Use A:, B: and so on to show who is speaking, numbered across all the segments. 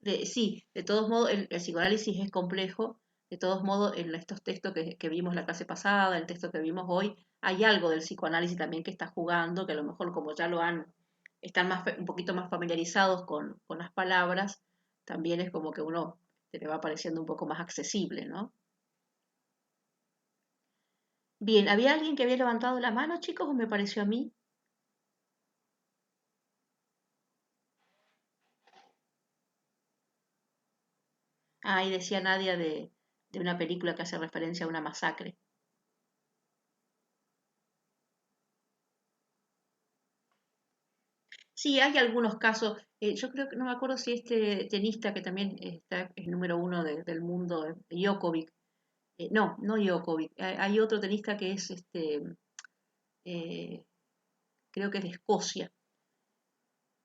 A: Sí, de todos modos, el psicoanálisis es complejo. De todos modos, en estos textos que vimos la clase pasada, el texto que vimos hoy, hay algo del psicoanálisis también que está jugando, que a lo mejor como ya están un poquito más familiarizados con las palabras, también es como que uno se le va pareciendo un poco más accesible, ¿no? Bien, ¿había alguien que había levantado la mano, chicos, o me pareció a mí? Ahí decía Nadia de una película que hace referencia a una masacre. Sí, hay algunos casos. Yo creo que no me acuerdo si este tenista que también está el número uno del mundo, Djokovic. No, no Djokovic. Hay otro tenista que es eh, creo que es de Escocia,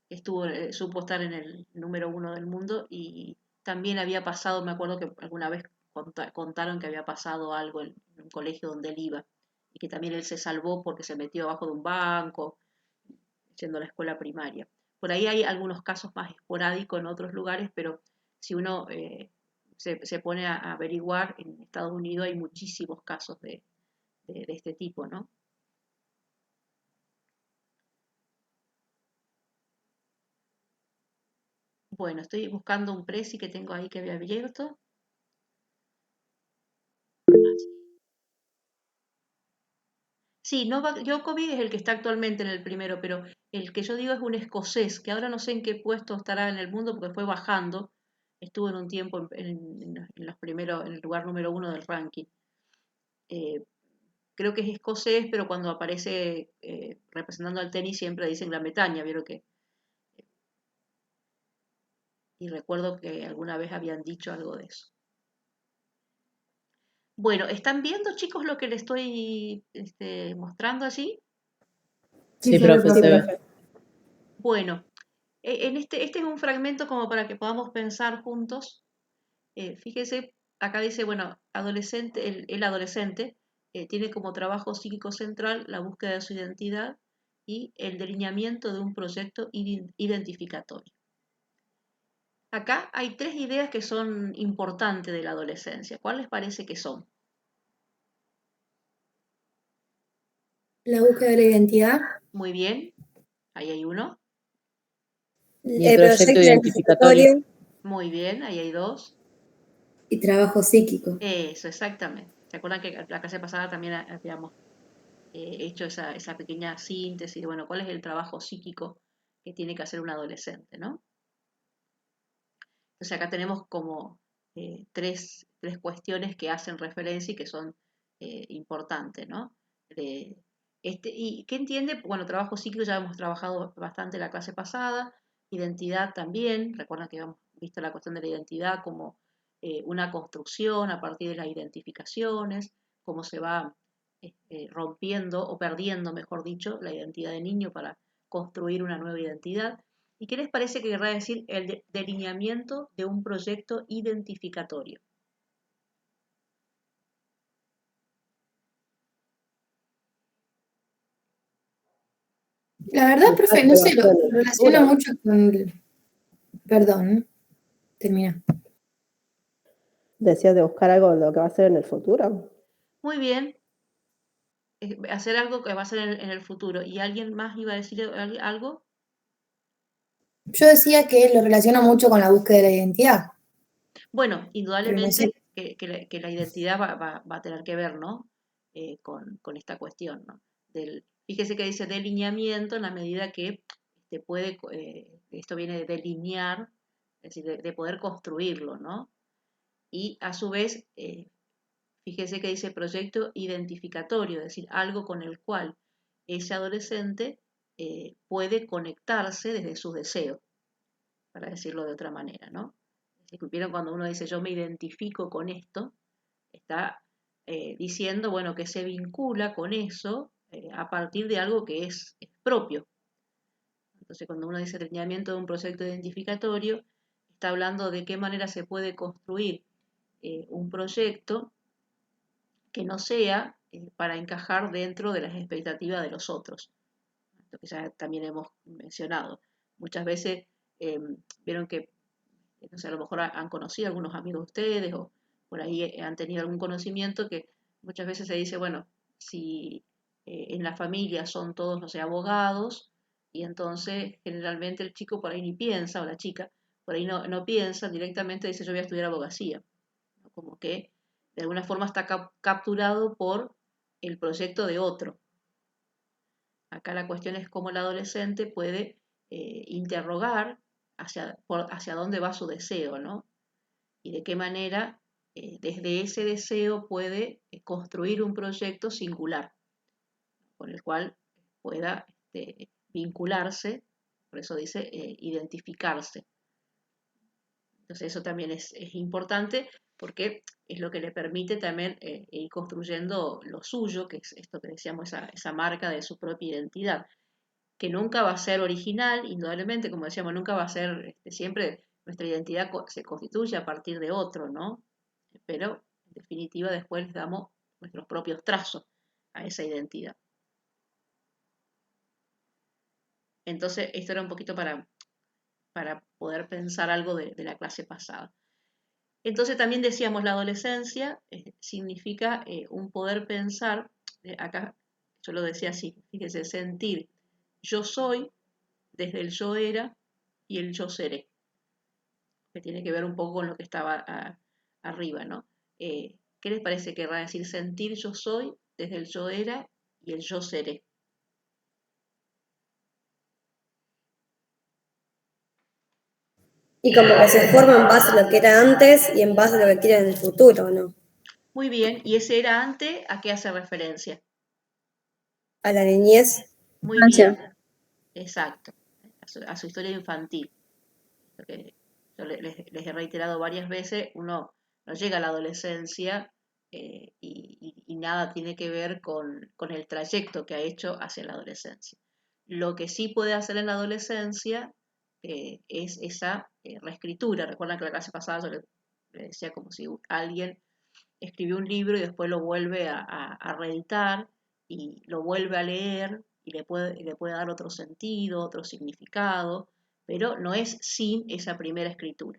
A: que supo estar en el número uno del mundo y también había pasado, me acuerdo que alguna vez contaron que había pasado algo en un colegio donde él iba y que también él se salvó porque se metió abajo de un banco siendo la escuela primaria. Por ahí hay algunos casos más esporádicos en otros lugares, pero si uno se pone a averiguar, en Estados Unidos hay muchísimos casos de este tipo, ¿no? Bueno, estoy buscando un presi que tengo ahí que había abierto. Sí, Novak Djokovic es el que está actualmente en el primero, pero el que yo digo es un escocés, que ahora no sé en qué puesto estará en el mundo porque fue bajando. Estuvo en un tiempo en los primeros, en el lugar número uno del ranking. Eh, Creo que es escocés, pero cuando aparece representando al tenis siempre dicen Gran Bretaña, vieron que, y recuerdo que alguna vez habían dicho algo de eso. Bueno, ¿están viendo, chicos, lo que les estoy mostrando allí?
B: Sí,
C: Sí,
B: profe,
C: profe.
B: se ve.
A: Bueno, este es un fragmento como para que podamos pensar juntos. Fíjese, acá dice, bueno, adolescente, el adolescente tiene como trabajo psíquico central la búsqueda de su identidad y el delineamiento de un proyecto identificatorio. Acá hay tres ideas que son importantes de la adolescencia. ¿Cuál les parece que son?
C: La búsqueda de la identidad,
A: Muy bien, ahí hay uno.
B: Y
C: el
B: proyecto
C: proyecto
B: identificatorio.
C: identificatorio
A: Muy bien, ahí hay dos.
C: y trabajo psíquico.
A: Eso, exactamente. ¿Se acuerdan que la clase pasada también habíamos hecho esa pequeña síntesis de, bueno, cuál es el trabajo psíquico que tiene que hacer un adolescente, ¿no? Entonces acá tenemos como tres cuestiones que hacen referencia y que son importantes, ¿no? De, ¿y qué entiende? Bueno, trabajo psíquico ya hemos trabajado bastante la clase pasada, identidad también, recuerdan que hemos visto la cuestión de la identidad como una construcción a partir de las identificaciones, cómo se va rompiendo o perdiendo, mejor dicho, la identidad de niño para construir una nueva identidad. ¿Y qué les parece que querrá decir el delineamiento de un proyecto identificatorio?
C: La verdad,
B: Buscar
C: profe, no
B: qué va a
C: sé,
B: ser en
C: lo
B: el
C: relaciono
B: futuro.
C: mucho con perdón, termina.
B: Decías de buscar algo de lo que va a ser en el futuro.
A: Muy bien, hacer algo que va a ser en el futuro. ¿Y alguien más iba a decir algo?
C: Yo decía que lo relaciono mucho con la búsqueda de la identidad,
A: Bueno,
C: pero no sé.
A: indudablemente que la identidad va a tener que ver, ¿no? Con esta cuestión, ¿no? Fíjese que dice delineamiento en la medida que esto viene de delinear, es decir, de poder construirlo, ¿no? Y a su vez, fíjese que dice proyecto identificatorio, es decir, algo con el cual ese adolescente puede conectarse desde sus deseos, para decirlo de otra manera, ¿no? ¿Vieron cuando uno dice yo me identifico con esto? Está diciendo, bueno, que se vincula con eso a partir de algo que es propio. Entonces, cuando uno dice lineamiento de un proyecto identificatorio, está hablando de qué manera se puede construir un proyecto que no sea para encajar dentro de las expectativas de los otros, lo que ya también hemos mencionado. Muchas veces vieron que no sé, a lo mejor han conocido algunos amigos de ustedes o por ahí han tenido algún conocimiento que muchas veces se dice, bueno, si en la familia son todos, no sé, abogados, y entonces generalmente el chico por ahí ni piensa, o la chica, por ahí no piensa, directamente dice yo voy a estudiar abogacía, ¿no? Como que de alguna forma está capturado por el proyecto de otro. Acá la cuestión es cómo el adolescente puede interrogar hacia dónde va su deseo, ¿no? Y de qué manera desde ese deseo puede construir un proyecto singular con el cual pueda vincularse, por eso dice identificarse. Entonces eso también es importante porque es lo que le permite también ir construyendo lo suyo, que es esto que decíamos, esa marca de su propia identidad, que nunca va a ser original, indudablemente, como decíamos, nunca va a ser, siempre nuestra identidad se constituye a partir de otro, ¿no? Pero en definitiva después les damos nuestros propios trazos a esa identidad. Entonces, esto era un poquito para poder pensar algo de la clase pasada. Entonces también decíamos, la adolescencia significa un poder pensar, acá yo lo decía así, fíjese, sentir yo soy desde el yo era y el yo seré, que tiene que ver un poco con lo que estaba arriba, ¿no? ¿Qué les parece que va a decir sentir yo soy desde el yo era y el yo seré?
B: Y como que se forma en base a lo que era antes y en base a lo que quiere en el futuro, ¿no?
A: Muy bien, ¿y ese era antes a qué hace referencia?
B: A la niñez.
A: Muy bien, exacto, a su historia infantil. Porque yo les he reiterado varias veces, uno no llega a la adolescencia y nada tiene que ver con el trayecto que ha hecho hacia la adolescencia. Lo que sí puede hacer en la adolescencia es esa reescritura. Recuerdan que la clase pasada yo le decía como si alguien escribió un libro y después lo vuelve a reeditar y lo vuelve a leer y le puede dar otro sentido, otro significado, pero no es sin esa primera escritura.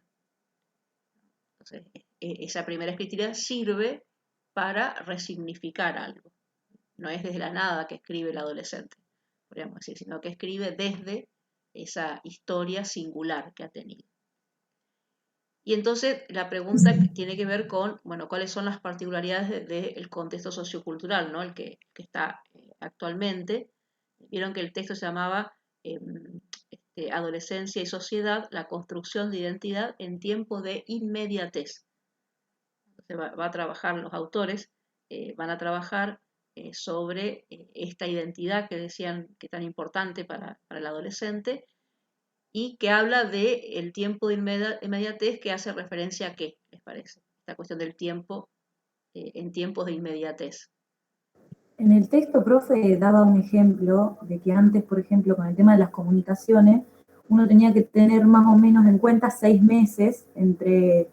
A: Entonces, esa primera escritura sirve para resignificar algo. No es desde la nada que escribe el adolescente, podríamos decir, sino que escribe desde esa historia singular que ha tenido. Y entonces la pregunta tiene que ver con, bueno, cuáles son las particularidades del contexto sociocultural, ¿no? El que está actualmente. Vieron que el texto se llamaba Adolescencia y Sociedad, la construcción de identidad en tiempos de inmediatez. Entonces va a trabajar los autores, van a trabajar sobre esta identidad que decían que es tan importante para el adolescente y que habla del tiempo de inmediatez, que hace referencia a qué, ¿les parece? Esta cuestión del tiempo en tiempos de inmediatez.
D: En el texto, profe, daba un ejemplo de que antes, por ejemplo, con el tema de las comunicaciones, uno tenía que tener más o menos en cuenta 6 meses entre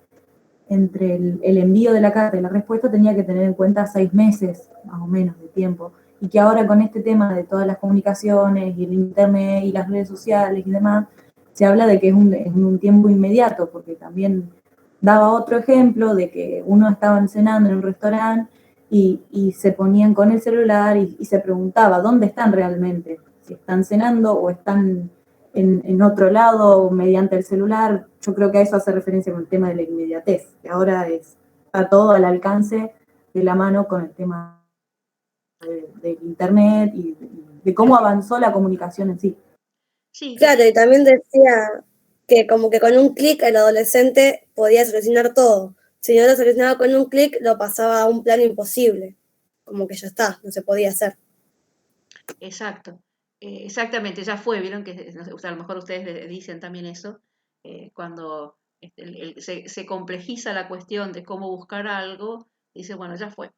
D: el envío de la carta y la respuesta, tenía que tener en cuenta 6 meses más o menos de tiempo. Y que ahora con este tema de todas las comunicaciones y el internet y las redes sociales y demás, se habla de que es un tiempo inmediato, porque también daba otro ejemplo de que uno estaba cenando en un restaurante y se ponían con el celular y se preguntaba dónde están realmente, si están cenando o están en otro lado mediante el celular. Yo creo que a eso hace referencia con el tema de la inmediatez, que ahora está todo al alcance de la mano con el tema del internet y de cómo avanzó la comunicación en sí.
A: Sí.
B: Claro, y también decía que como que con un clic el adolescente podía solucionar todo. Si no lo solucionaba con un clic, lo pasaba a un plano imposible. Como que ya está, no se podía hacer.
A: Exacto. Exactamente, ya fue, vieron que no sé, a lo mejor ustedes dicen también eso, cuando se complejiza la cuestión de cómo buscar algo, dice, bueno, ya fue,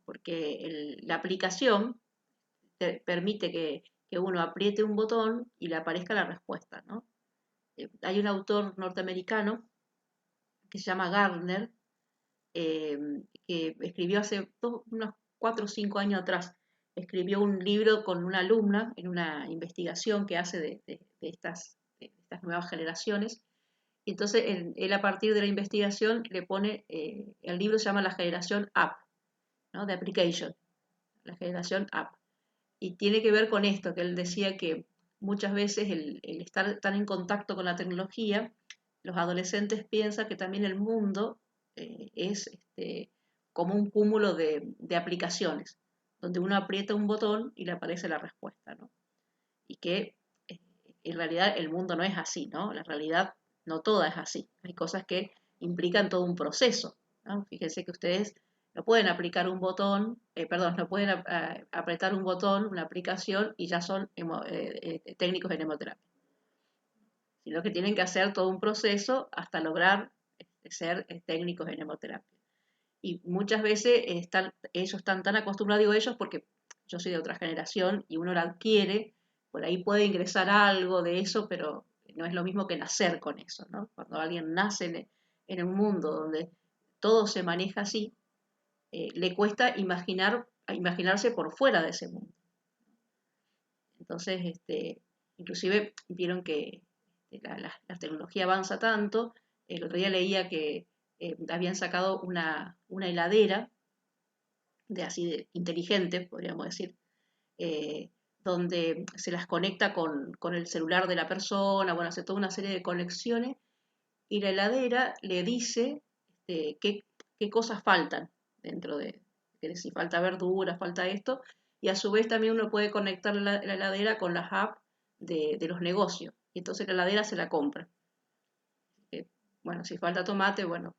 A: porque la aplicación te permite que uno apriete un botón y le aparezca la respuesta, ¿no? Hay un autor norteamericano que se llama Gardner, eh, que escribió hace unos 4 o 5 años atrás, escribió un libro con una alumna en una investigación que hace de estas nuevas generaciones, Y entonces él a partir de la investigación le pone, el libro se llama La generación App, ¿no? De application, la generación App. Y tiene que ver con esto, que él decía que muchas veces el estar tan en contacto con la tecnología, los adolescentes piensan que también el mundo es como un cúmulo de aplicaciones, donde uno aprieta un botón y le aparece la respuesta, ¿no? Y que en realidad el mundo no es así, ¿no? La realidad no toda es así. Hay cosas que implican todo un proceso, ¿no? Fíjense que ustedes no pueden aplicar un botón, no pueden apretar un botón, una aplicación, y ya son técnicos en hemoterapia, sino que tienen que hacer todo un proceso hasta lograr ser técnicos en hemoterapia. Y muchas veces ellos están tan acostumbrados, digo ellos porque yo soy de otra generación y uno la adquiere, por ahí puede ingresar algo de eso, pero no es lo mismo que nacer con eso, ¿no? Cuando alguien nace en un mundo donde todo se maneja así, le cuesta imaginarse por fuera de ese mundo. Entonces, inclusive vieron que la tecnología avanza tanto. El otro día leía que habían sacado una heladera de inteligente, podríamos decir, donde se las conecta con el celular de la persona, bueno, hace toda una serie de conexiones, y la heladera le dice qué cosas faltan dentro que si falta verdura, falta esto, y a su vez también uno puede conectar la heladera con las apps de los negocios, y entonces la heladera se la compra. Bueno, si falta tomate, bueno,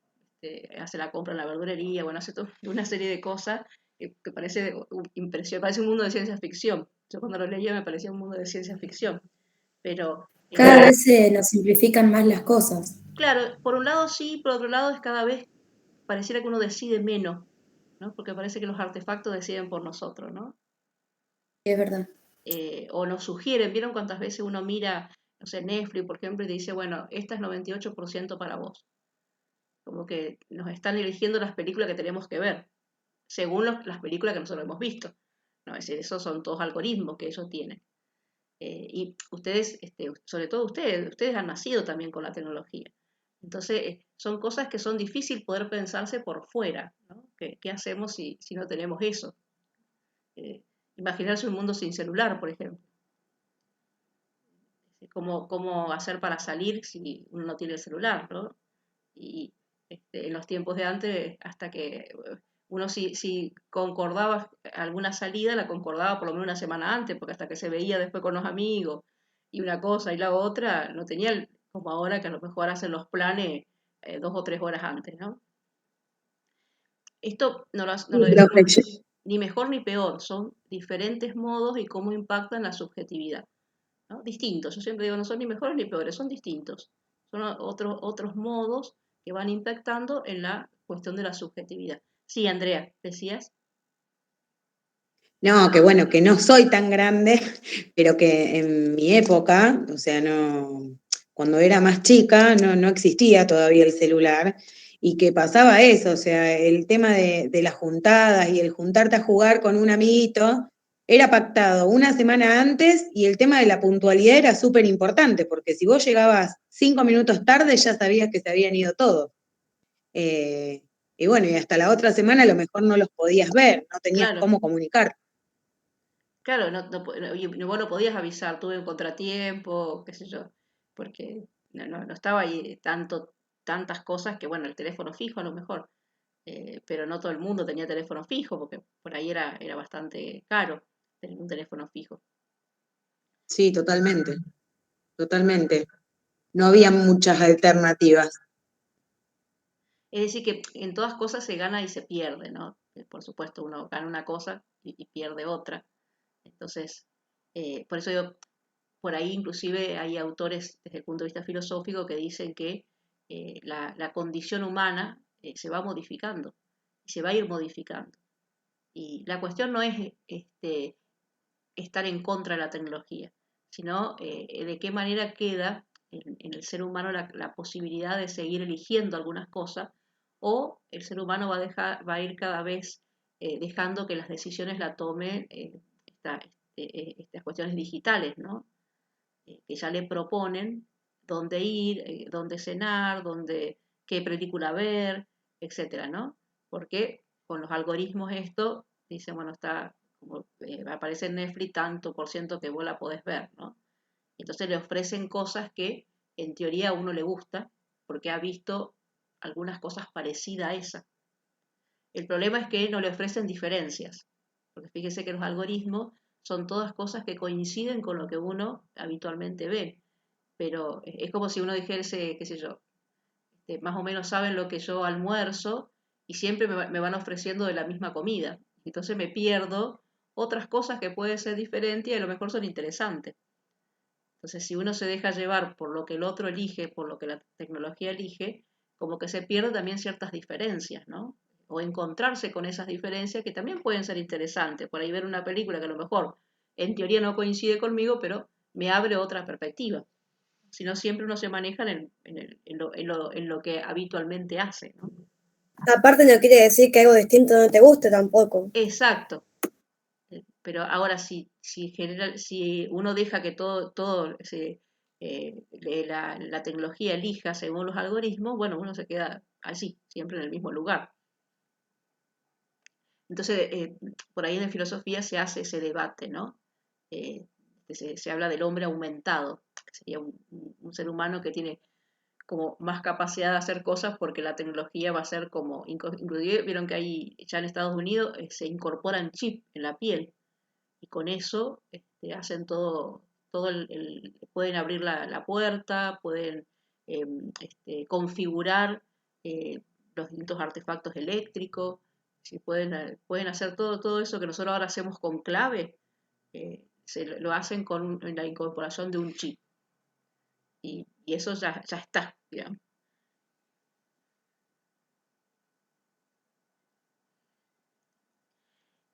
A: hace la compra en la verdulería, bueno, hace toda una serie de cosas que parece impresionante, parece un mundo de ciencia ficción. Yo cuando lo leía me parecía un mundo de ciencia ficción, pero
C: Cada vez se nos simplifican más las cosas.
A: claro, por un lado sí, por otro lado es cada vez pareciera que uno decide menos, ¿no? Porque parece que los artefactos deciden por nosotros, ¿no?
C: Es verdad.
A: O nos sugieren, ¿vieron cuántas veces uno mira, no sé, Netflix, por ejemplo, y te dice, bueno, esta es 98% para vos? Como que nos están eligiendo las películas que tenemos que ver, según las películas que nosotros hemos visto, ¿no? Es decir, esos son todos algoritmos que ellos tienen. Y ustedes, sobre todo ustedes han nacido también con la tecnología. Entonces, son cosas que son difíciles poder pensarse por fuera, ¿no? ¿Qué hacemos si no tenemos eso? Imaginarse un mundo sin celular, por ejemplo. ¿Cómo hacer para salir si uno no tiene el celular, ¿no? Y en los tiempos de antes, hasta que uno si concordaba alguna salida, la concordaba por lo menos una semana antes, porque hasta que se veía después con los amigos, y una cosa y la otra, no tenía como ahora que a lo mejor hacen los planes 2 o 3 horas antes, ¿no? Esto no lo
E: Sí, profe,
A: decimos ni mejor ni peor, son diferentes modos y cómo impactan la subjetividad, ¿no? Distintos. Yo siempre digo, no son ni mejores ni peores, son distintos. Son otros modos que van impactando en la cuestión de la subjetividad. Sí, Andrea, decías.
E: no, que bueno, que no soy tan grande, pero que en mi época, o sea, no, cuando era más chica, no existía todavía el celular y que pasaba eso, o sea, el tema de las juntadas y el juntarte a jugar con un amiguito era pactado una semana antes y el tema de la puntualidad era súper importante, porque si vos llegabas 5 minutos tarde ya sabías que se habían ido todos. Eh, y bueno, y hasta la otra semana a lo mejor no los podías ver, no tenías
A: Claro,
E: cómo comunicar.
A: claro, y vos no podías avisar, tuve un contratiempo, qué sé yo, porque no estaba ahí tantas cosas que, bueno, el teléfono fijo a lo mejor, pero no todo el mundo tenía teléfono fijo, porque por ahí era bastante caro tener un teléfono fijo.
E: Sí, totalmente, totalmente. No había muchas alternativas.
A: Es decir, que en todas cosas se gana y se pierde, ¿no? Por supuesto, uno gana una cosa y pierde otra. Entonces, por eso digo, por ahí inclusive hay autores desde el punto de vista filosófico que dicen que la condición humana se va modificando y se va a ir modificando. Y la cuestión no es estar en contra de la tecnología, sino de qué manera queda en el ser humano la posibilidad de seguir eligiendo algunas cosas, o el ser humano va a ir cada vez dejando que las decisiones la tomen estas cuestiones digitales, ¿no? Que ya le proponen dónde ir, dónde cenar, qué película ver, etcétera, ¿no? Porque con los algoritmos esto, dice, bueno, está, como aparece en Netflix tanto por ciento que vos la podés ver, ¿no? Entonces le ofrecen cosas que en teoría a uno le gusta, porque ha visto algunas cosas parecidas a esa. El problema es que no le ofrecen diferencias, porque fíjese que los algoritmos son todas cosas que coinciden con lo que uno habitualmente ve, pero es como si uno dijese, qué sé yo, más o menos saben lo que yo almuerzo y siempre me van ofreciendo de la misma comida. Entonces me pierdo otras cosas que pueden ser diferentes y a lo mejor son interesantes. Entonces, si uno se deja llevar por lo que el otro elige, por lo que la tecnología elige, como que se pierde también ciertas diferencias, ¿no? O encontrarse con esas diferencias que también pueden ser interesantes. Por ahí ver una película que a lo mejor en teoría no coincide conmigo, pero me abre otra perspectiva. Si no, siempre uno se maneja en lo que habitualmente hace, ¿no?
B: Aparte no quiere decir que algo distinto no te guste tampoco.
A: Exacto. Pero ahora si uno deja que la tecnología elija según los algoritmos, bueno, uno se queda así, siempre en el mismo lugar. Entonces, por ahí en filosofía se hace ese debate, ¿no? Se habla del hombre aumentado, que sería un ser humano que tiene como más capacidad de hacer cosas porque la tecnología va a ser como, inclusive vieron que ahí ya en Estados Unidos se incorporan chip en la piel y con eso hacen pueden abrir la puerta, pueden configurar eh, los distintos artefactos eléctricos, si pueden hacer todo eso que nosotros ahora hacemos con clave, lo hacen con la incorporación de un chip. Y eso ya está, digamos.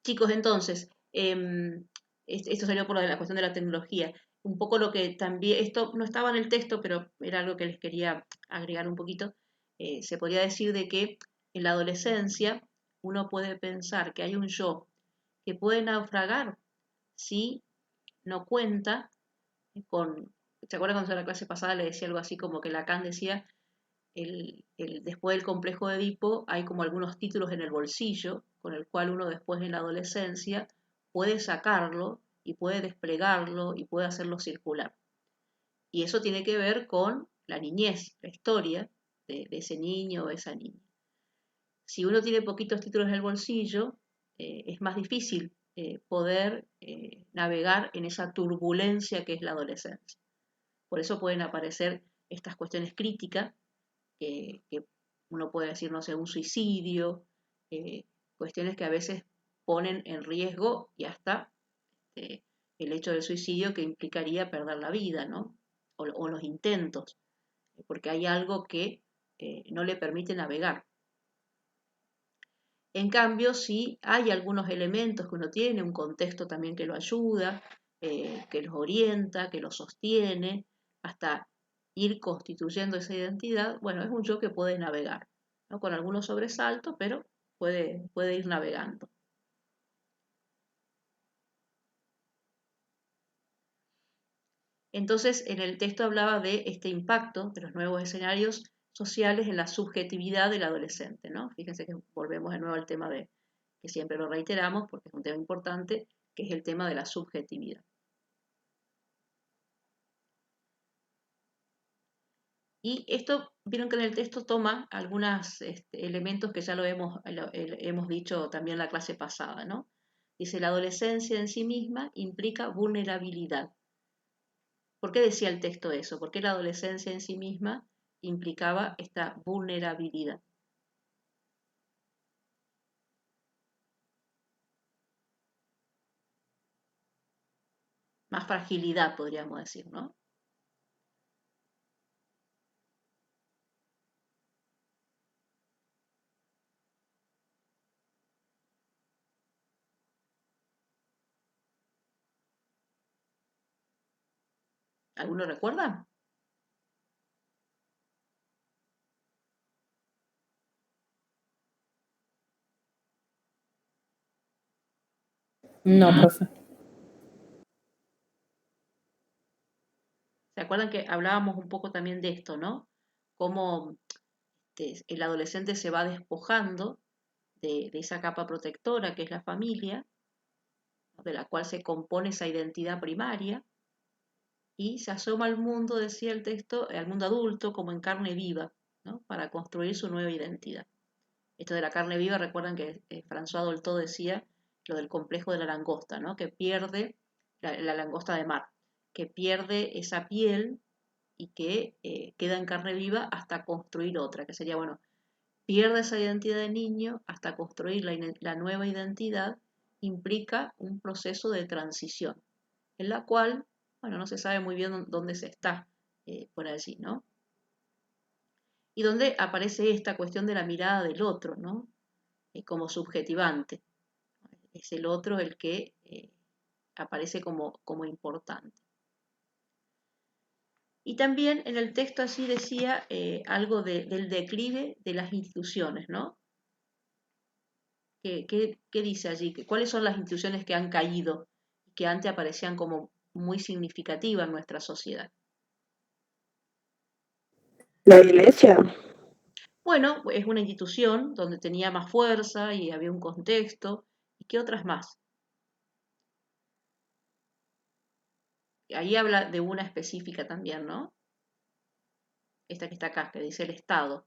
A: Chicos, entonces, esto salió por la cuestión de la tecnología. Un poco lo que también, esto no estaba en el texto, pero era algo que les quería agregar un poquito. Se podría decir de que en la adolescencia uno puede pensar que hay un yo que puede naufragar si no cuenta con. ¿Se acuerdan cuando en la clase pasada le decía algo así como que Lacan decía después del complejo de Edipo hay como algunos títulos en el bolsillo con el cual uno después en la adolescencia puede sacarlo y puede desplegarlo y puede hacerlo circular. Y eso tiene que ver con la niñez, la historia de ese niño o esa niña. Si uno tiene poquitos títulos en el bolsillo, es más difícil poder navegar en esa turbulencia que es la adolescencia. Por eso pueden aparecer estas cuestiones críticas que uno puede decir, no sé, un suicidio, cuestiones que a veces ponen en riesgo y hasta el hecho del suicidio que implicaría perder la vida, ¿no? O los intentos, porque hay algo que no le permite navegar. En cambio, si hay algunos elementos que uno tiene, un contexto también que lo ayuda, que los orienta, que los sostiene, hasta ir constituyendo esa identidad, bueno, es un yo que puede navegar, ¿no? Con algunos sobresaltos, pero puede ir navegando. Entonces, en el texto hablaba de este impacto de los nuevos escenarios sociales en la subjetividad del adolescente, ¿no? Fíjense que volvemos de nuevo al tema que siempre lo reiteramos porque es un tema importante, que es el tema de la subjetividad. Y esto, vieron que en el texto toma algunos elementos que ya lo hemos dicho también en la clase pasada, ¿no? Dice, la adolescencia en sí misma implica vulnerabilidad. ¿Por qué decía el texto eso? Porque la adolescencia en sí misma implicaba esta vulnerabilidad. Más fragilidad, podríamos decir, ¿no? ¿Alguno recuerda?
F: No, profe.
A: ¿Se acuerdan que hablábamos un poco también de esto, ¿no? Cómo el adolescente se va despojando de esa capa protectora que es la familia, ¿no? De la cual se compone esa identidad primaria, y se asoma al mundo, decía el texto, al mundo adulto como en carne viva, ¿no? Para construir su nueva identidad. Esto de la carne viva, recuerdan que François Dolto decía lo del complejo de la langosta, ¿no? Que pierde, la langosta de mar, que pierde esa piel y que queda en carne viva hasta construir otra, que sería, bueno, pierde esa identidad de niño hasta construir la nueva identidad, implica un proceso de transición, en la cual, bueno, no se sabe muy bien dónde se está por allí, ¿no? Y donde aparece esta cuestión de la mirada del otro, ¿no? Como subjetivante. Es el otro el que aparece como importante. Y también en el texto así decía algo del declive de las instituciones, ¿no? ¿Qué dice allí? ¿Cuáles son las instituciones que han caído y que antes aparecían como muy significativas en nuestra sociedad?
B: La iglesia.
A: Bueno, es una institución donde tenía más fuerza y había un contexto. ¿Y qué otras más? Ahí habla de una específica también, ¿no? Esta que está acá, que dice el Estado.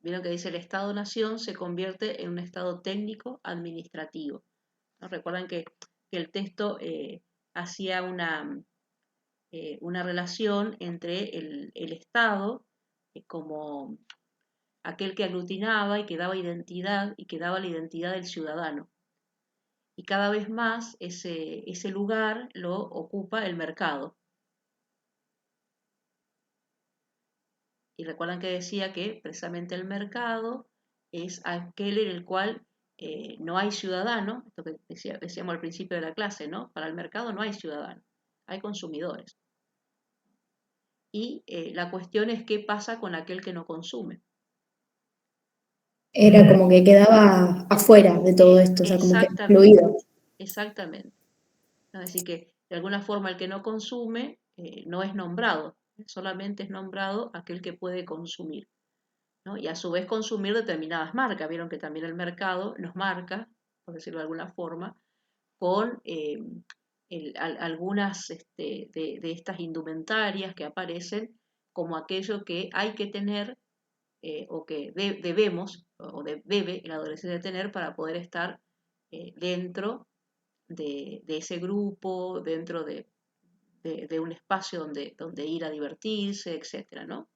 A: Vieron que dice el Estado-Nación se convierte en un Estado técnico administrativo, ¿no? Recuerdan que el texto hacía una relación entre el Estado como aquel que aglutinaba y que daba identidad y que daba la identidad del ciudadano. Y cada vez más ese lugar lo ocupa el mercado. Y recuerdan que decía que precisamente el mercado es aquel en el cual no hay ciudadano, esto que decíamos al principio de la clase, ¿no? Para el mercado no hay ciudadano, hay consumidores. Y la cuestión es qué pasa con aquel que no consume.
C: Era como que quedaba afuera de todo esto, o sea, como que
A: Exactamente,
C: excluido.
A: exactamente. ¿No? Es decir, que de alguna forma el que no consume no es nombrado, solamente es nombrado aquel que puede consumir, ¿no? Y a su vez consumir determinadas marcas. Vieron que también el mercado nos marca, por decirlo de alguna forma, con algunas de estas indumentarias que aparecen como aquello que hay que tener o que debemos o debe el adolescente tener para poder estar dentro de ese grupo, dentro de un espacio donde ir a divertirse, etcétera, ¿no?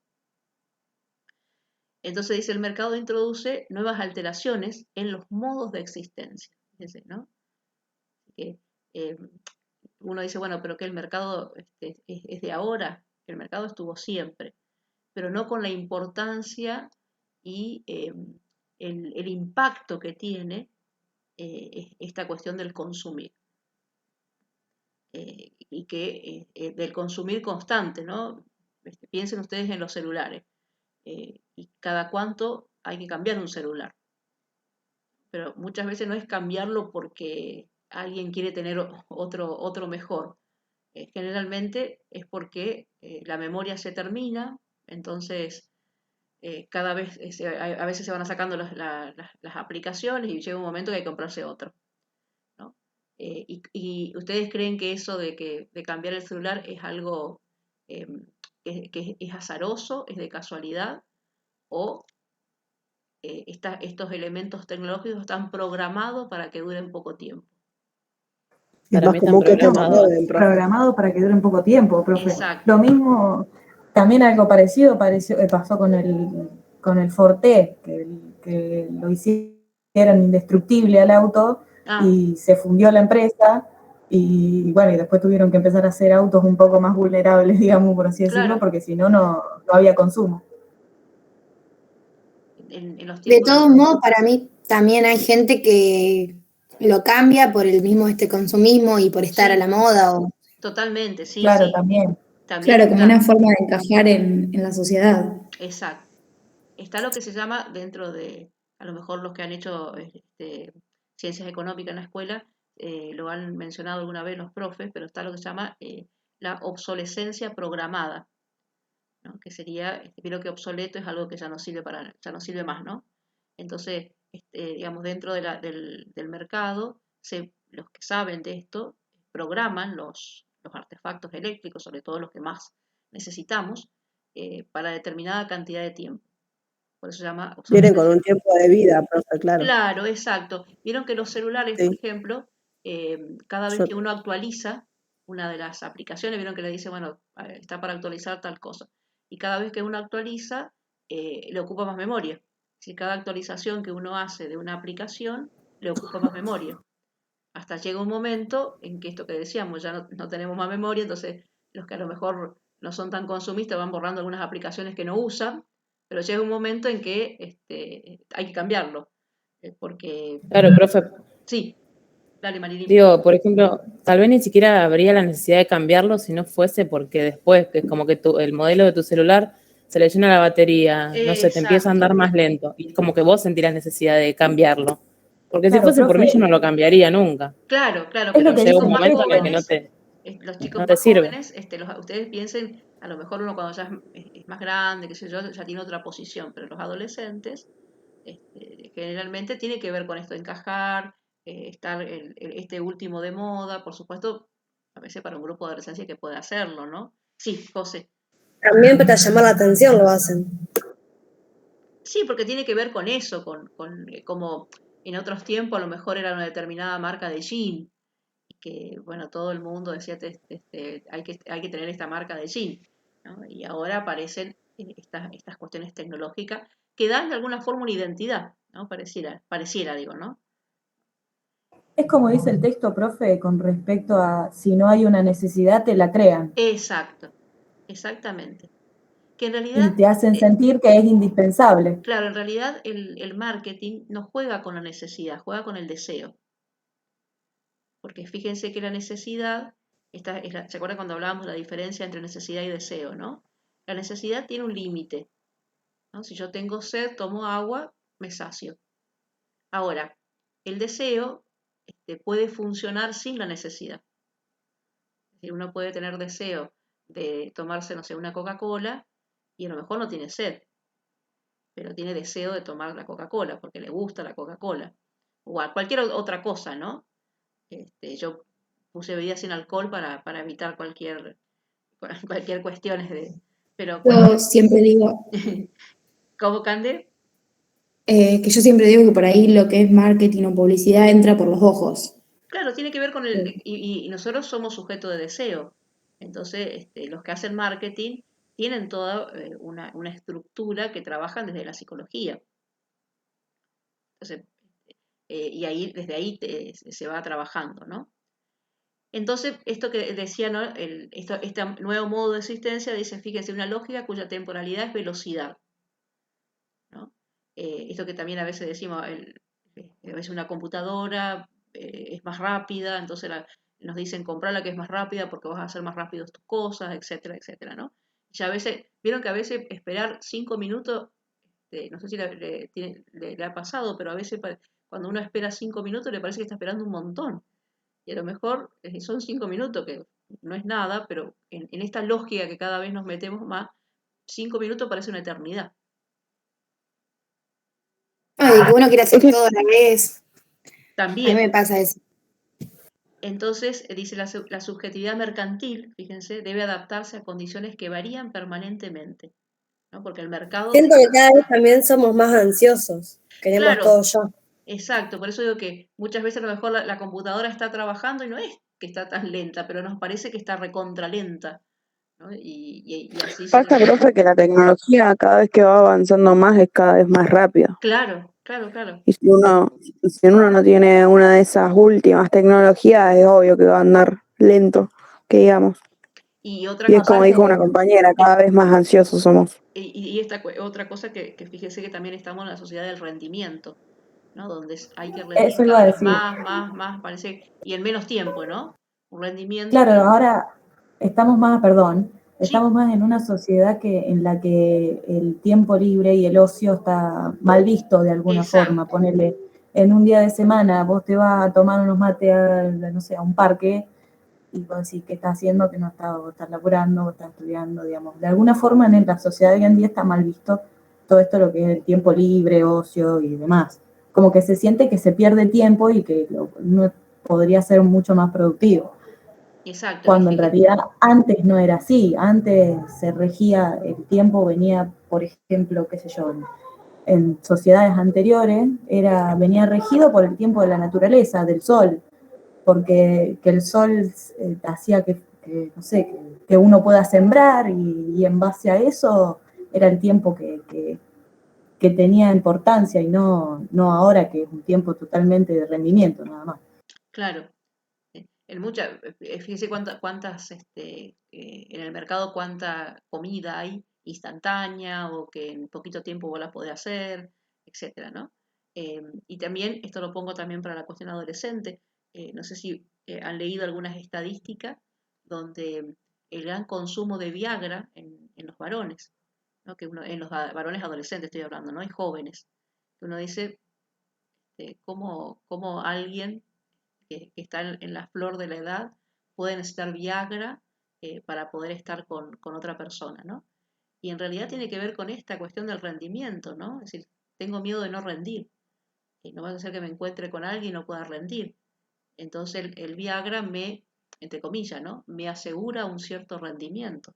A: Entonces dice, el mercado introduce nuevas alteraciones en los modos de existencia. Fíjense, ¿no? Que, eh, uno dice, bueno, pero que el mercado es de ahora, el mercado estuvo siempre, pero no con la importancia y el impacto que tiene esta cuestión del consumir. Y que del consumir constante, ¿no? Piensen ustedes en los celulares. Y cada cuánto hay que cambiar un celular. Pero muchas veces no es cambiarlo porque alguien quiere tener otro mejor. Generalmente es porque la memoria se termina, entonces cada vez, a veces se van sacando las aplicaciones y llega un momento que hay que comprarse otro, ¿no? Y ustedes creen que eso de cambiar el celular es algo eh, que es azaroso, es de casualidad, o estos elementos tecnológicos están programados para que duren poco tiempo.
B: Para mí están programados.
D: Programado para que dure poco tiempo, profe.
A: Exacto.
D: Lo mismo, también algo parecido pasó con el Forte, que lo hicieron indestructible al auto y se fundió la empresa y bueno, y después tuvieron que empezar a hacer autos un poco más vulnerables, digamos, por así decirlo,
A: claro.
D: porque si no, no había consumo.
A: En los
C: De
A: tiempos
C: todos modos, para mí también hay gente que lo cambia por el mismo consumismo y por estar
A: sí,
C: a la moda.
A: totalmente, sí,
D: Claro,
A: sí.
D: también.
A: También
C: Claro, como
A: está,
C: una forma de encajar en la sociedad.
A: exacto. Está lo que se llama dentro de, a lo mejor los que han hecho ciencias económicas en la escuela, lo han mencionado alguna vez los profes, pero está lo que se llama la obsolescencia programada, ¿no? Que sería, creo que obsoleto es algo que ya no sirve ya no sirve más, ¿no? Entonces, digamos, dentro del mercado, los que saben de esto programan los artefactos eléctricos, sobre todo los que más necesitamos, para determinada cantidad de tiempo. Por eso se llama
F: Vienen con
A: obsolescencia.
F: un tiempo de vida, profe, claro.
A: Claro, exacto. Vieron que los celulares, por
F: Sí.
A: ejemplo, cada vez
F: Yo-
A: que uno actualiza una de las aplicaciones, vieron que le dice, bueno, está para actualizar tal cosa. Y cada vez que uno actualiza, le ocupa más memoria. Si cada actualización que uno hace de una aplicación, le ocupa más memoria. Hasta llega un momento en que esto que decíamos, ya no tenemos más memoria, entonces los que a lo mejor no son tan consumistas van borrando algunas aplicaciones que no usan, pero llega un momento en que hay que cambiarlo. Porque,
G: Claro, profe,
A: sí, dale Marilyn.
G: digo, por ejemplo, tal vez ni siquiera habría la necesidad de cambiarlo si no fuese porque después, que es como que el modelo de tu celular se le llena la batería, no sé, te empieza a
A: Exacto.
G: andar más lento y como que vos sentís la necesidad de cambiarlo. Porque si
D: Claro,
G: fuese por mí
D: profe,
G: yo no lo cambiaría nunca.
A: Claro, claro,
D: es
A: pero
D: lo
A: los
D: que
G: Llega
A: chicos
G: un
D: dice el
A: más
G: momento en el que
D: texto.
A: jóvenes, los chicos
G: no te
A: más
G: sirve.
A: jóvenes, ustedes piensen, a lo mejor uno cuando ya es más grande, qué sé yo, ya tiene otra posición, pero los adolescentes generalmente tiene que ver con esto de encajar, estar este último de moda, por supuesto, a veces para un grupo de adolescencia que puede hacerlo, ¿no? Sí, José.
B: También para llamar la atención lo hacen.
A: Sí, porque tiene que ver con eso, como en otros tiempos a lo mejor era una determinada marca de jean, y que, bueno, todo el mundo decía, hay que tener esta marca de jean, ¿no? Y ahora aparecen estas cuestiones tecnológicas que dan de alguna forma una identidad, ¿no? Pareciera, digo, ¿no?
D: Es como dice el texto, profe, con respecto a si no hay una necesidad, te la crean
A: Exacto, exactamente. Que en
D: y
A: realidad,
D: te hacen sentir que es indispensable.
A: claro, en realidad el marketing no juega con la necesidad, juega con el deseo. Porque fíjense que la necesidad, ¿se acuerdan cuando hablábamos de la diferencia entre necesidad y deseo, ¿no? La necesidad tiene un límite, ¿no? Si yo tengo sed, tomo agua, me sacio. Ahora, el deseo puede funcionar sin la necesidad. Es decir, uno puede tener deseo de tomarse, no sé, una Coca-Cola y a lo mejor no tiene sed, pero tiene deseo de tomar la Coca-Cola porque le gusta la Coca-Cola. O a cualquier otra cosa, ¿no? Yo puse bebidas sin alcohol para evitar cualquier cuestión. Pero
C: Yo siempre digo,
A: ¿cómo, Cande?
C: que yo siempre digo que por ahí lo que es marketing o publicidad entra por los ojos.
A: Claro, tiene que ver con y nosotros somos sujetos de deseo. Entonces, los que hacen marketing tienen toda una estructura que trabajan desde la psicología. Entonces, y ahí, desde ahí se va trabajando, ¿no? Entonces, esto que decía, ¿no? Este nuevo modo de existencia dice, fíjense, una lógica cuya temporalidad es velocidad, ¿no? Esto que también a veces decimos, a veces una computadora es más rápida, entonces nos dicen comprarla que es más rápida porque vas a hacer más rápido tus cosas, etcétera, etcétera, ¿no? Ya a veces, vieron que a veces esperar 5 minutos, no sé si le ha pasado, pero a veces cuando uno espera 5 minutos le parece que está esperando un montón. Y a lo mejor son 5 minutos, que no es nada, pero en esta lógica que cada vez nos metemos más, 5 minutos parece una eternidad.
C: Ay, que uno quiere hacer todo a la vez. A mí
A: También.
C: me pasa eso.
A: Entonces, dice la subjetividad mercantil, fíjense, debe adaptarse a condiciones que varían permanentemente, ¿no? Porque el mercado,
B: Siento que cada vez también somos más ansiosos. Queremos
A: claro,
B: todo ya.
A: exacto, por eso digo que muchas veces a lo mejor la computadora está trabajando y no es que está tan lenta, pero nos parece que está recontra lenta, ¿no? Y así
F: Pasa, profe, que la tecnología cada vez que va avanzando más es cada vez más rápida.
A: Claro, claro, claro.
F: Y si uno no tiene una de esas últimas tecnologías, es obvio que va a andar lento, que digamos.
A: Y otra
F: Y es
A: cosa,
F: como dijo una compañera, cada vez más ansiosos somos.
A: y esta otra cosa que fíjese que también estamos en la sociedad del rendimiento, ¿no? Donde hay que rendir
D: Eso iba
A: cada
D: a
A: vez
D: decir.
A: más, parece, y en menos tiempo, ¿no? Un rendimiento
D: Claro,
A: que,
D: ahora estamos
A: sí,
D: más en una sociedad en la que el tiempo libre y el ocio está mal visto de alguna forma.
A: exacto,
D: Ponerle, en un día de semana vos te vas a tomar unos mates no sé, a un parque, y vos decís, ¿qué estás haciendo? Que no estás laburando, estás estudiando, digamos. De alguna forma en la sociedad de hoy en día está mal visto todo esto, lo que es el tiempo libre, ocio y demás. Como que se siente que se pierde tiempo y que uno podría ser mucho más productivo.
A: Exacto.
D: Cuando en realidad antes no era así, antes se regía, el tiempo venía, por ejemplo, qué sé yo, en sociedades anteriores, venía regido por el tiempo de la naturaleza, del sol, porque que el sol hacía que, no sé, que uno pueda sembrar y en base a eso era el tiempo que tenía importancia y no ahora que es un tiempo totalmente de rendimiento nada más.
A: Claro. Fíjese cuántas en el mercado cuánta comida hay instantánea o que en poquito tiempo vos la podés hacer, etcétera, ¿no? Y también, esto lo pongo también para la cuestión adolescente, no sé si han leído algunas estadísticas donde el gran consumo de Viagra en los varones, ¿no? En los varones adolescentes estoy hablando, ¿no? Y jóvenes. Uno dice, cómo alguien que está en la flor de la edad puede necesitar Viagra para poder estar con otra persona, ¿no? Y en realidad tiene que ver con esta cuestión del rendimiento, ¿no? Es decir, tengo miedo de no rendir, no va a ser que me encuentre con alguien y no pueda rendir. Entonces el Viagra entre comillas, ¿no? Me asegura un cierto rendimiento.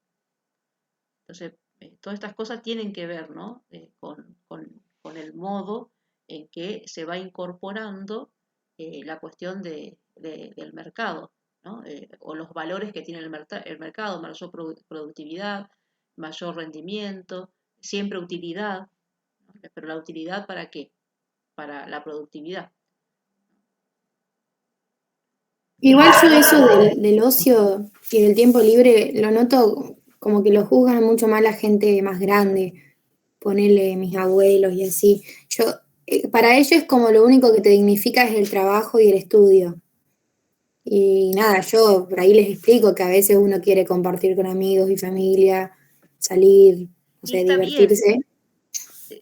A: Entonces, todas estas cosas tienen que ver, ¿no? Con el modo en que se va incorporando la cuestión del mercado, ¿no? O los valores que tiene el mercado, mayor productividad, mayor rendimiento, siempre utilidad, ¿no? Pero la utilidad ¿para qué? Para la productividad.
C: Igual yo eso del ocio y del tiempo libre lo noto como que lo juzgan mucho más la gente más grande, ponerle mis abuelos y así. Para ellos es como lo único que te dignifica es el trabajo y el estudio. Y nada, yo por ahí les explico que a veces uno quiere compartir con amigos y familia, salir, no sé, divertirse.